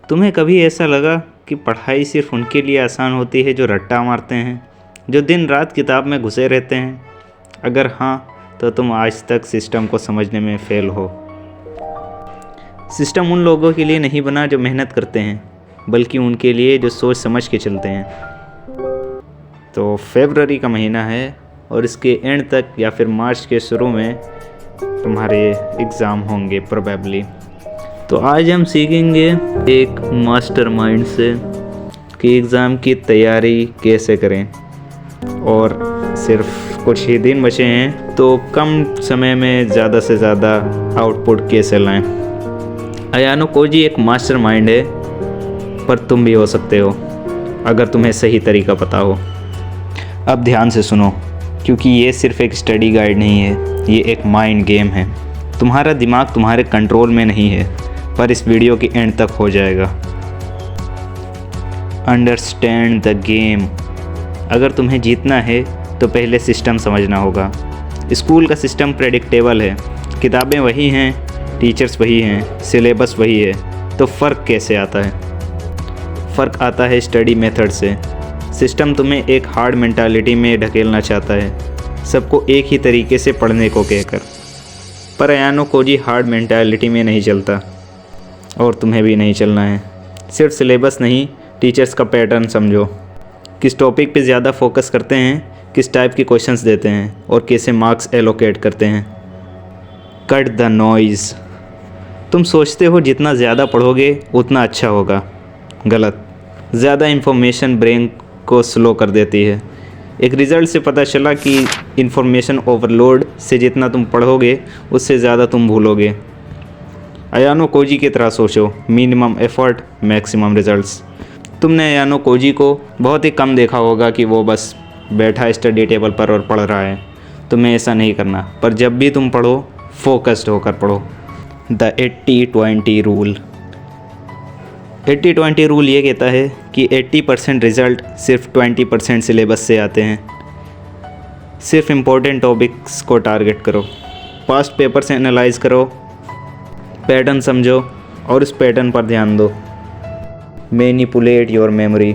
तुम्हें कभी ऐसा लगा कि पढ़ाई सिर्फ उनके लिए आसान होती है जो रट्टा मारते हैं, जो दिन रात किताब में घुसे रहते हैं? अगर हाँ, तो तुम आज तक सिस्टम को समझने में फेल हो। सिस्टम उन लोगों के लिए नहीं बना जो मेहनत करते हैं, बल्कि उनके लिए जो सोच समझ के चलते हैं। तो फरवरी का महीना है और इसके एंड तक या फिर मार्च के शुरू में तुम्हारे एग्ज़ाम होंगे प्रोबेबली। तो आज हम सीखेंगे एक मास्टरमाइंड से कि एग्ज़ाम की तैयारी कैसे करें, और सिर्फ कुछ ही दिन बचे हैं तो कम समय में ज़्यादा से ज़्यादा आउटपुट कैसे लाएं। अयानो कोजी एक मास्टरमाइंड है, पर तुम भी हो सकते हो अगर तुम्हें सही तरीका पता हो। अब ध्यान से सुनो, क्योंकि ये सिर्फ एक स्टडी गाइड नहीं है, ये एक माइंड गेम है। तुम्हारा दिमाग तुम्हारे कंट्रोल में नहीं है, पर इस वीडियो के एंड तक हो जाएगा। Understand the game. अगर तुम्हें जीतना है तो पहले सिस्टम समझना होगा। स्कूल का सिस्टम प्रेडिक्टेबल है, किताबें वही हैं, टीचर्स वही हैं, सिलेबस वही है। तो फ़र्क कैसे आता है? फ़र्क आता है स्टडी मेथड से। सिस्टम तुम्हें एक हार्ड मेंटालिटी में ढकेलना चाहता है, सबको एक ही तरीके से पढ़ने को कहकर। पर अयानो कोजी हार्ड मेंटालिटी में नहीं चलता, और तुम्हें भी नहीं चलना है। सिर्फ सिलेबस नहीं, टीचर्स का पैटर्न समझो। किस टॉपिक पे ज़्यादा फोकस करते हैं, किस टाइप के क्वेश्चंस देते हैं, और कैसे मार्क्स एलोकेट करते हैं। Cut the noise. तुम सोचते हो जितना ज़्यादा पढ़ोगे उतना अच्छा होगा। गलत। ज़्यादा इन्फॉर्मेशन ब्रेन को स्लो कर देती है। एक रिज़ल्ट से पता चला कि इन्फॉर्मेशन ओवरलोड से जितना तुम पढ़ोगे उससे ज़्यादा तुम भूलोगे। अयानो कोजी की तरह सोचो, मिनिमम एफर्ट मैक्सिमम रिजल्ट्स। तुमने अयानो कोजी को बहुत ही कम देखा होगा कि वो बस बैठा स्टडी टेबल पर और पढ़ रहा है। तुम्हें ऐसा नहीं करना, पर जब भी तुम पढ़ो फोकस्ड होकर पढ़ो। The 80-20 rule. 80-20 रूल ये कहता है कि 80% रिज़ल्ट सिर्फ 20% सिलेबस से आते हैं। सिर्फ इम्पोर्टेंट टॉपिक्स को टारगेट करो, पास्ट पेपर से एनालाइज करो, पैटर्न समझो और उस पैटर्न पर ध्यान दो। Manipulate your memory.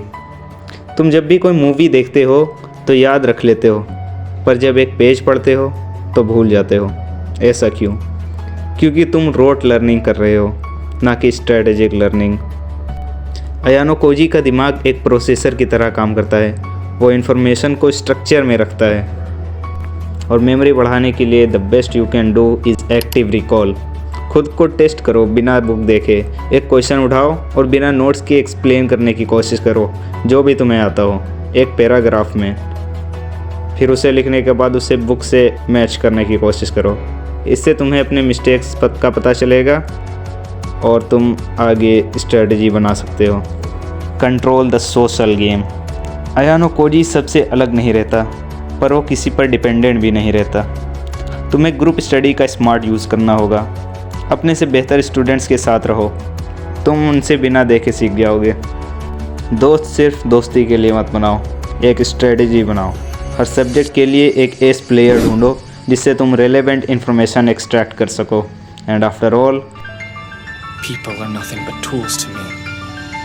तुम जब भी कोई मूवी देखते हो तो याद रख लेते हो, पर जब एक पेज पढ़ते हो तो भूल जाते हो। ऐसा क्यों? क्योंकि तुम रोट लर्निंग कर रहे हो, ना कि स्ट्रेटेजिक लर्निंग। अयानो कोजी का दिमाग एक प्रोसेसर की तरह काम करता है। वो इन्फॉर्मेशन को स्ट्रक्चर में रखता है, और मेमोरी बढ़ाने के लिए the best you can do is active recall. खुद को टेस्ट करो बिना बुक देखे। एक क्वेश्चन उठाओ और बिना नोट्स के एक्सप्लेन करने की कोशिश करो, जो भी तुम्हें आता हो, एक पैराग्राफ में। फिर उसे लिखने के बाद उसे बुक से मैच करने की कोशिश करो। इससे तुम्हें अपने मिस्टेक्स का पता चलेगा और तुम आगे स्ट्रेटजी बना सकते हो। Control the social game. Ayanokoji सबसे अलग नहीं रहता, पर वो किसी पर डिपेंडेंट भी नहीं रहता। तुम्हें ग्रुप स्टडी का स्मार्ट यूज़ करना होगा। अपने से बेहतर स्टूडेंट्स के साथ रहो, तुम उनसे बिना देखे सीख जाओगे। दोस्त सिर्फ दोस्ती के लिए मत बनाओ, एक स्ट्रेटजी बनाओ। हर सब्जेक्ट के लिए एक एस प्लेयर ढूंढो जिससे तुम रेलेवेंट इन्फॉर्मेशन एक्सट्रैक्ट कर सको। And after all, people are nothing but tools to me,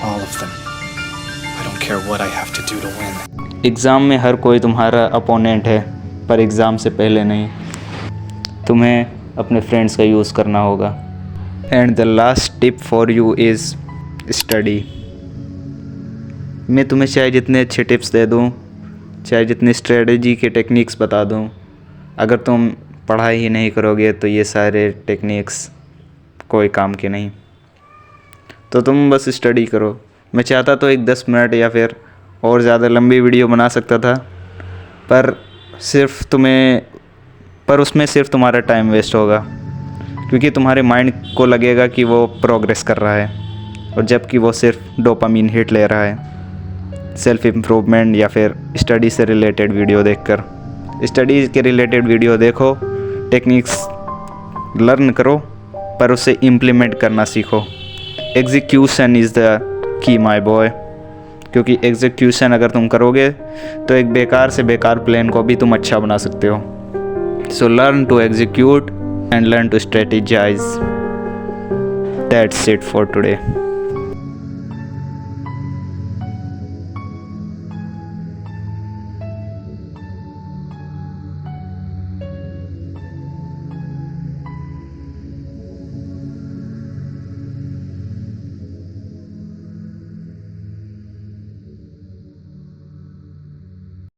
all of them. I don't care what I have to do to win. Exam में हर कोई तुम्हारा अपोनेंट है, पर एग्ज़ाम से पहले नहीं। तुम्हें अपने फ्रेंड्स का यूज़ करना होगा। And the last tip for you is study. मैं तुम्हें चाहे जितने अच्छे टिप्स दे दूँ, चाहे जितनी स्ट्रेटजी के टेक्निक्स बता दूँ, अगर तुम पढ़ाई ही नहीं करोगे तो ये सारे टेक्निक्स कोई काम के नहीं। तो तुम बस स्टडी करो। मैं चाहता तो एक 10 मिनट या फिर और ज़्यादा लंबी वीडियो बना सकता था, पर उसमें सिर्फ तुम्हारा टाइम वेस्ट होगा, क्योंकि तुम्हारे माइंड को लगेगा कि वो प्रोग्रेस कर रहा है, और जबकि वो सिर्फ डोपामीन हिट ले रहा है सेल्फ इम्प्रूवमेंट या फिर स्टडी से रिलेटेड वीडियो देखकर। स्टडीज़ के रिलेटेड वीडियो देखो, टेक्निक्स लर्न करो, पर उसे इम्प्लीमेंट करना सीखो। Execution is the key my boy, क्योंकि एग्जीक्यूशन अगर तुम करोगे तो एक बेकार से बेकार प्लान को भी तुम अच्छा बना सकते हो। So learn to execute and learn to strategise. That's it for today.